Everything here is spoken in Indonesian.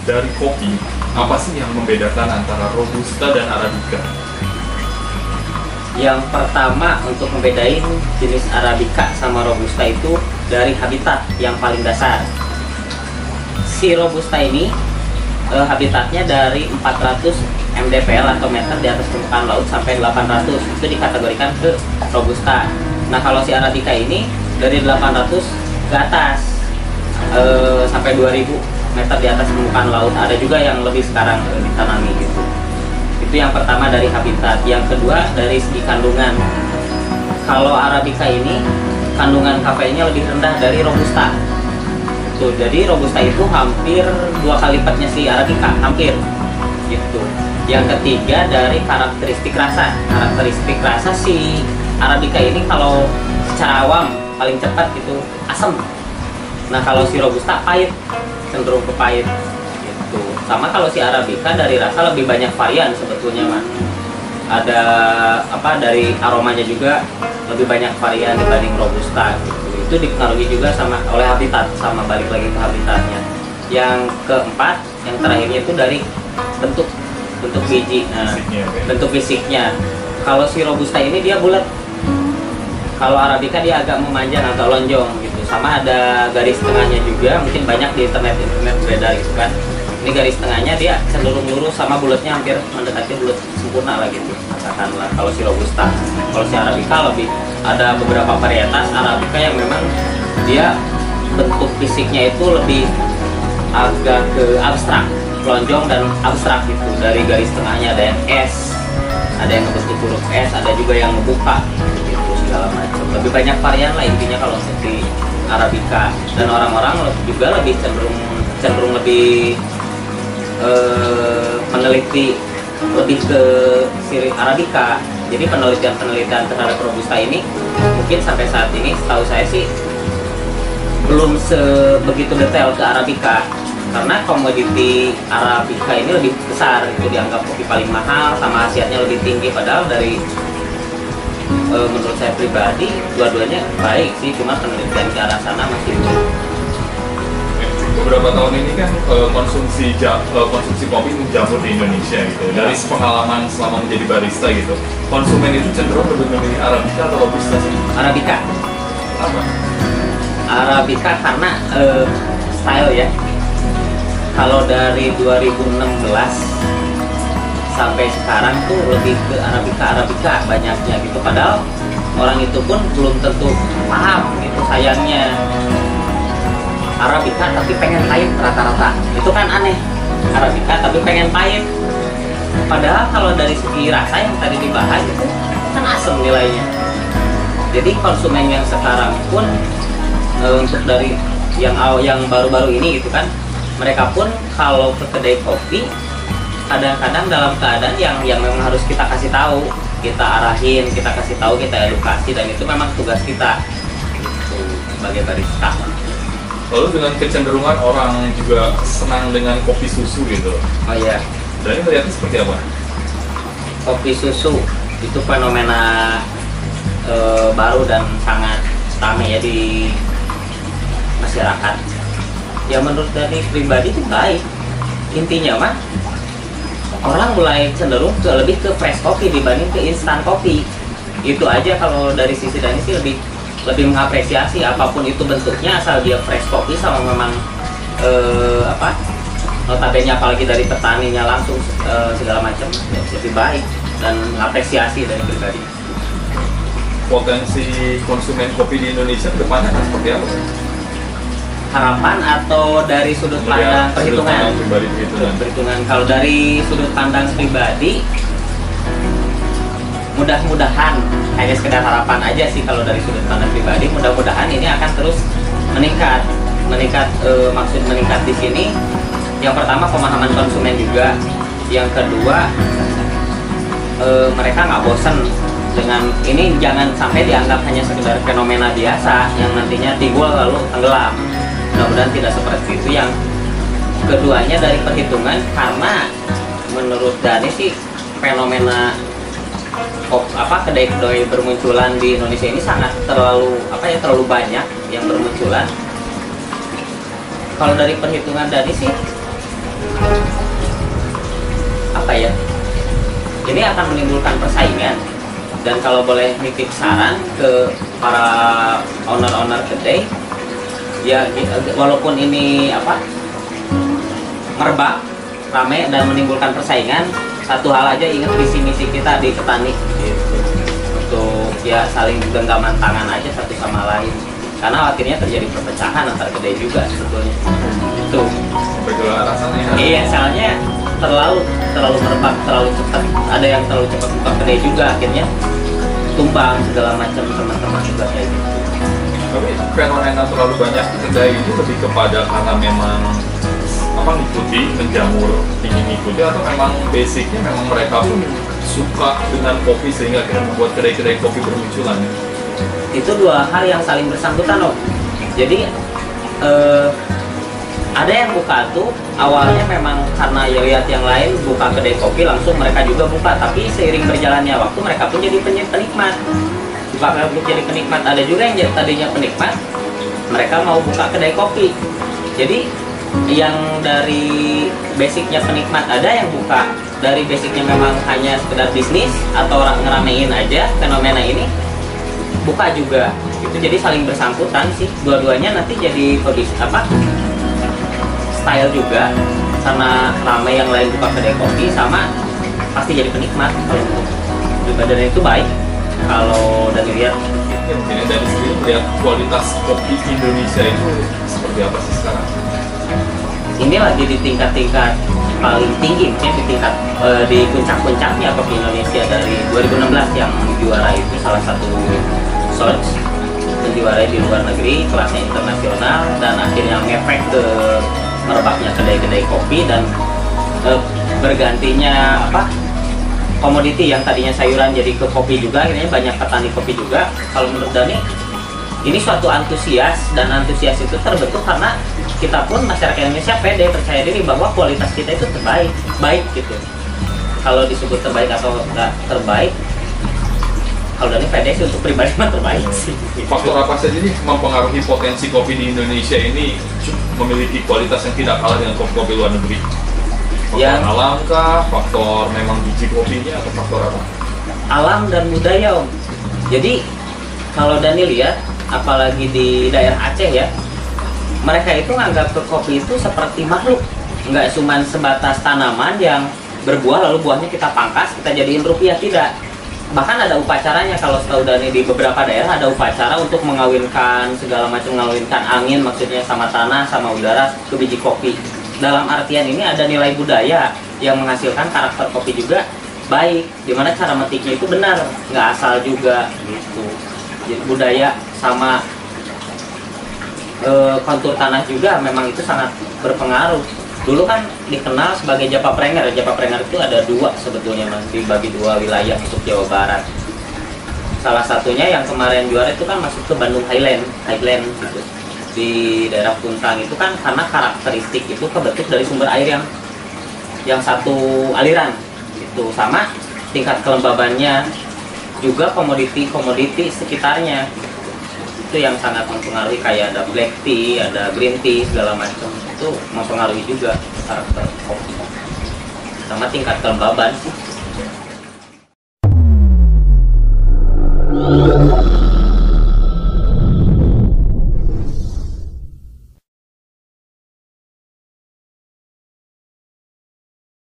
dari kopi, apa sih yang membedakan antara Robusta dan Arabica? Yang pertama untuk membedain jenis Arabica sama Robusta itu dari habitat yang paling dasar. Si Robusta ini habitatnya dari 400 mdpl atau meter di atas permukaan laut sampai 800, itu dikategorikan ke Robusta. Nah kalau si Arabica ini dari 800 ke atas sampai 2000 meter di atas permukaan laut, ada juga yang lebih sekarang ditanami gitu. Itu yang pertama dari habitat. Yang kedua dari segi kandungan. Kalau Arabica ini kandungan kafeinnya lebih rendah dari Robusta. Tuh, jadi Robusta itu hampir 2 kali lipatnya si Arabica, hampir gitu. Yang ketiga dari karakteristik rasa. Karakteristik rasa si Arabica ini kalau secara awam paling cepat gitu asam. Nah kalau si Robusta pahit, cenderung ke pahit gitu. Sama kalau si Arabica dari rasa lebih banyak varian sebetulnya mah. Ada apa dari aromanya juga lebih banyak varian dibanding Robusta gitu. Itu dipengaruhi juga sama oleh habitat, sama balik lagi ke habitatnya. Yang keempat, yang terakhirnya itu dari bentuk biji. Nah, bentuk fisiknya. Kalau si Robusta ini dia bulat. Kalau Arabica dia agak memanjang atau lonjong gitu. Sama ada garis tengahnya juga, mungkin banyak di internet beredar gitu kan. Ini garis tengahnya dia cenderung lurus sama bulatnya hampir mendekati bulat sempurna lah gitu. Katakanlah kalau si Robusta. Kalau si Arabica lebih ada beberapa varietas Arabica yang memang dia bentuk fisiknya itu lebih agak ke abstrak, lonjong dan abstrak gitu. Dari garis tengahnya ada yang S, ada yang bentuk huruf S, ada juga yang ngebuka gitu segala macam. Lebih banyak varian lah intinya kalau untuk di Arabica. Dan orang-orang juga lebih cenderung lebih meneliti lebih ke siri Arabica. Jadi penelitian terhadap Robusta ini mungkin sampai saat ini setahu saya sih belum sebegitu detail ke Arabica, karena komoditi Arabica ini lebih besar, itu dianggap kopi paling mahal sama khasiatnya lebih tinggi. Padahal dari menurut saya pribadi dua-duanya baik sih, cuma penelitian ke arah sana masih belum. Beberapa tahun ini kan konsumsi kopi menjamur di Indonesia gitu. Dari pengalaman selama menjadi barista gitu, konsumen itu cenderung lebih memilih Arabica atau Robusta sih? Arabica. Apa? Arabica karena style ya. Kalau dari 2016 sampai sekarang tuh lebih ke Arabica banyaknya gitu. Padahal orang itu pun belum tentu paham gitu, sayangnya. Arabica tapi pengen pahit rata-rata, itu kan aneh. Arabica tapi pengen pahit, padahal kalau dari segi rasa yang tadi dibahas itu kan asam nilainya. Jadi konsumen yang sekarang pun untuk dari yang baru-baru ini gitu kan, mereka pun kalau ke kedai kopi kadang-kadang dalam keadaan yang memang harus kita kasih tahu, kita arahin, kita kasih tahu, kita edukasi, dan itu memang tugas kita gitu, sebagai barista. Lalu dengan kecenderungan orang juga senang dengan kopi susu gitu. Oh iya. Dan ini melihatnya seperti apa? Kopi susu itu fenomena baru dan sangat ramai ya di masyarakat. Ya menurut dari pribadi itu baik. Intinya mah orang mulai cenderung lebih ke fresh kopi dibanding ke instan kopi. Itu aja kalau dari sisi Dani sih lebih mengapresiasi apapun itu bentuknya, asal dia fresh kopi sama memang notabene apalagi dari petaninya langsung segala macam, ya, lebih baik dan mengapresiasi dari pribadi. Potensi konsumen kopi di Indonesia ke depannya akan seperti apa? Harapan atau dari sudut pandang perhitungan? Perhitungan. Kalau dari sudut pandang pribadi, mudah-mudahan hanya sekedar harapan aja sih. Kalau dari sudut pandang pribadi, mudah-mudahan ini akan terus meningkat. Maksud meningkat di sini, yang pertama pemahaman konsumen juga, yang kedua mereka nggak bosan dengan ini. Jangan sampai dianggap hanya sekedar fenomena biasa yang nantinya timbul lalu tenggelam. Mudah-mudahan tidak seperti itu. Yang keduanya dari perhitungan, karena menurut Dani sih fenomena kedai-kedai bermunculan di Indonesia ini sangat terlalu banyak yang bermunculan. Kalau dari perhitungan Dani sih apa ya, ini akan menimbulkan persaingan. Dan kalau boleh nitip saran ke para owner-owner kedai, ya walaupun ini apa, merebak, rame dan menimbulkan persaingan, satu hal aja ingat visi misi kita di petani gitu. Untuk ya saling genggaman tangan aja satu sama lain, karena akhirnya terjadi perpecahan antar kedai juga sebetulnya. Itu sampai ke rasanya. iya, soalnya terlalu merebak, terlalu cepat. Ada yang terlalu cepat buka kedai juga, akhirnya tumbang segala macam teman-teman juga kayak gitu. Tapi fenomena terlalu banyak kedai itu lebih kepada karena memang apa, ngikuti, menjamur, ingin ngikuti, atau memang basicnya memang mereka pun suka dengan kopi sehingga akhirnya membuat kedai-kedai kopi bermunculan. Itu dua hal yang saling bersangkutan loh. Jadi ada yang buka tuh awalnya memang karena ya lihat yang lain buka kedai kopi, langsung mereka juga buka. Tapi seiring berjalannya waktu mereka pun jadi penikmat, jadi penikmat. Ada juga yang tadinya penikmat, mereka mau buka kedai kopi. Jadi yang dari basicnya penikmat ada yang buka dari basicnya memang hanya sekedar bisnis atau orang ngeramein aja fenomena ini, buka juga. Itu jadi saling bersangkutan sih, dua-duanya nanti jadi apa, style juga, karena ramai yang lain buka kedai kopi, sama pasti jadi penikmat. Kalau pribadi itu baik kalau dari lihat. Ya, mungkin dari segi lihat kualitas kopi Indonesia itu seperti apa sih sekarang? Ini lagi di tingkat-tingkat paling tinggi, mungkin di tingkat di puncak-puncaknya kopi Indonesia dari 2016 yang juara itu salah satu search menjuarai di luar negeri, kelasnya internasional, dan akhirnya ngefek ke merebaknya kedai-kedai kopi dan bergantinya apa, komoditi yang tadinya sayuran jadi ke kopi juga, akhirnya banyak petani kopi juga. Kalau menurut Dani, ini suatu antusias, dan antusias itu terbentuk karena kita pun masyarakat Indonesia pede, percaya diri bahwa kualitas kita itu baik gitu. Kalau disebut terbaik atau enggak terbaik, kalau Dani pede sih untuk pribadi mah terbaik sih. Faktor apa saja nih mempengaruhi potensi kopi di Indonesia ini memiliki kualitas yang tidak kalah dengan kopi-kopi luar negeri? Faktor alam kah? Faktor memang biji kopinya, atau faktor apa? Alam dan budaya, Om. Jadi kalau Dani lihat, apalagi di daerah Aceh ya, mereka itu nganggap ke kopi itu seperti makhluk, nggak cuma sebatas tanaman yang berbuah lalu buahnya kita pangkas, kita jadiin rupiah, tidak. Bahkan ada upacaranya, kalau setahu Dani di beberapa daerah ada upacara untuk mengawinkan segala macam, mengawinkan angin maksudnya sama tanah sama udara ke biji kopi. Dalam artian ini ada nilai budaya yang menghasilkan karakter kopi juga baik, dimana cara metiknya itu benar, nggak asal juga gitu. Jadi budaya sama kontur tanah juga memang itu sangat berpengaruh. Dulu kan dikenal sebagai Japa Prenger. Japa Prenger itu ada dua sebetulnya, Mas, dibagi dua wilayah untuk Jawa Barat. Salah satunya yang kemarin juara itu kan masuk ke Bandung Highland gitu. Di daerah Puntang itu kan karena karakteristik itu kebentuk dari sumber air yang satu aliran itu, sama tingkat kelembabannya, juga komoditi sekitarnya itu yang sangat mempengaruhi, kayak ada black tea, ada green tea, segala macam itu mempengaruhi juga karakter kopi sama tingkat kelembaban sih.